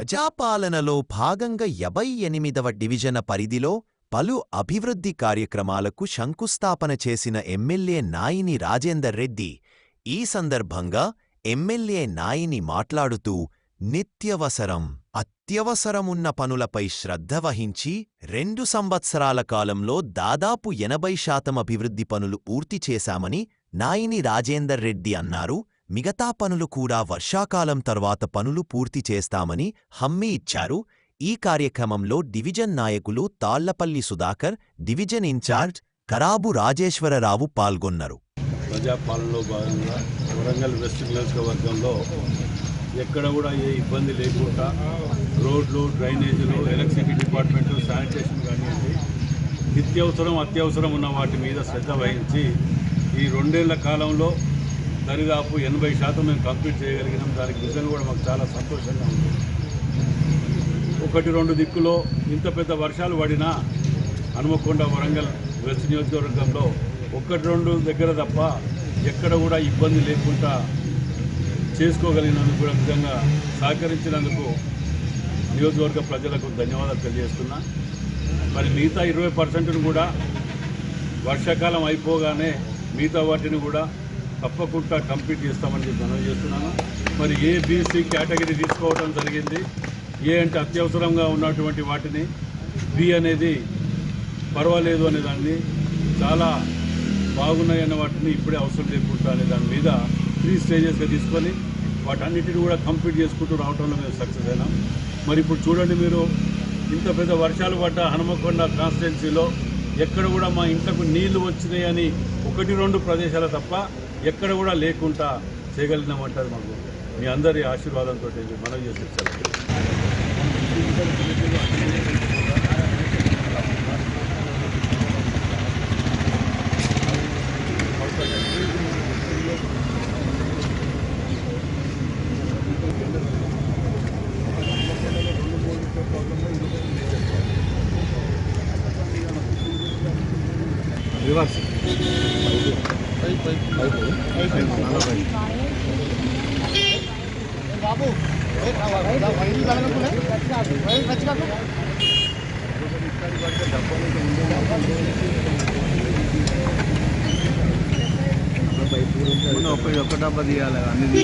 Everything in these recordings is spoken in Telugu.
ప్రజాపాలనలో భాగంగా 58వ డివిజన పరిధిలో పలు అభివృద్ధి కార్యక్రమాలకు శంకుస్థాపన చేసిన ఎమ్మెల్యే నాయిని రాజేందర్ రెడ్డి ఈ సందర్భంగా ఎమ్మెల్యే నాయిని మాట్లాడుతూ అత్యవసరమున్న పనులపై శ్రద్ధ వహించి 2 సంవత్సరాల కాలంలో దాదాపు 80% అభివృద్ధి పనులు పూర్తి చేశామని నాయిని రాజేందర్ రెడ్డి అన్నారు. మిగతా పనులు కూడా వర్షాకాలం తర్వాత పనులు పూర్తి చేస్తామని హామీ ఇచ్చారు. ఈ కార్యక్రమంలో డివిజన్ నాయకులు తాళ్లపల్లి సుధాకర్, డివిజన్ ఇన్ఛార్జ్ కరాబు రాజేశ్వరరావు పాల్గొన్నారు. ప్రజాపాలనలో భాగంగా వరంగల్ వెస్ట్ నియోజకవర్గంలో ఎక్కడ కూడా ఏ ఇబ్బంది లేకుండా రోడ్లు, డ్రైనేజీలు, ఎలక్ట్రిసిటీ డిపార్ట్మెంటు, శానిటేషన్ కానివ్వండి, అత్యవసరం ఉన్న వాటి మీద శ్రద్ధ వహించి ఈ 2 ఏళ్ల కాలంలో దరిదాపు 80% మేము కంప్లీట్ చేయగలిగినాం. దానికి నిజంగా కూడా మాకు చాలా సంతోషంగా ఉంది. 1-2 దిక్కులో ఇంత పెద్ద వర్షాలు పడినా హనుమకొండ, వరంగల్ వెస్ట్ నియోజకవర్గంలో 1-2 దగ్గర తప్ప ఎక్కడ కూడా ఇబ్బంది లేకుండా చేసుకోగలిగినందుకు కూడా నిజంగా సహకరించినందుకు నియోజకవర్గ ప్రజలకు ధన్యవాదాలు తెలియజేస్తున్నా. మరి మిగతా 20% కూడా వర్షాకాలం అయిపోగానే మిగతా వాటిని కూడా తప్పకుండా కంప్లీట్ చేస్తామని మనం చేస్తున్నాను. మరి ఏ, బీసీ కేటగిరీ తీసుకోవడం జరిగింది. ఏ అంటే అత్యవసరంగా ఉన్నటువంటి వాటిని, బి అనేది పర్వాలేదు అనే దాన్ని, చాలా బాగున్నాయన్న వాటిని ఇప్పుడే అవసరం లేకుండా అనే దాని మీద 3 స్టేజెస్గా తీసుకొని వాటన్నిటిని కూడా కంప్లీట్ చేసుకుంటూ రావడంలో మేము సక్సెస్ అయినాం. మరి ఇప్పుడు చూడండి, మీరు ఇంత పెద్ద వర్షాలు పడ్డ హనుమకొండ కాన్స్టిట్యున్సీలో ఎక్కడ కూడా మా ఇంట్లకు నీళ్లు వచ్చినాయని 1-2 ప్రదేశాలు తప్ప ఎక్కడ కూడా లేకుండా చేయగలిగినామంటారు. మాకు మీ అందరి ఆశీర్వాదంతో మనం చేసే రివర్స్ బాబు ఒక డబ్బా తీయాలి అన్ని.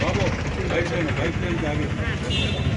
బాబు పైప్ లైన్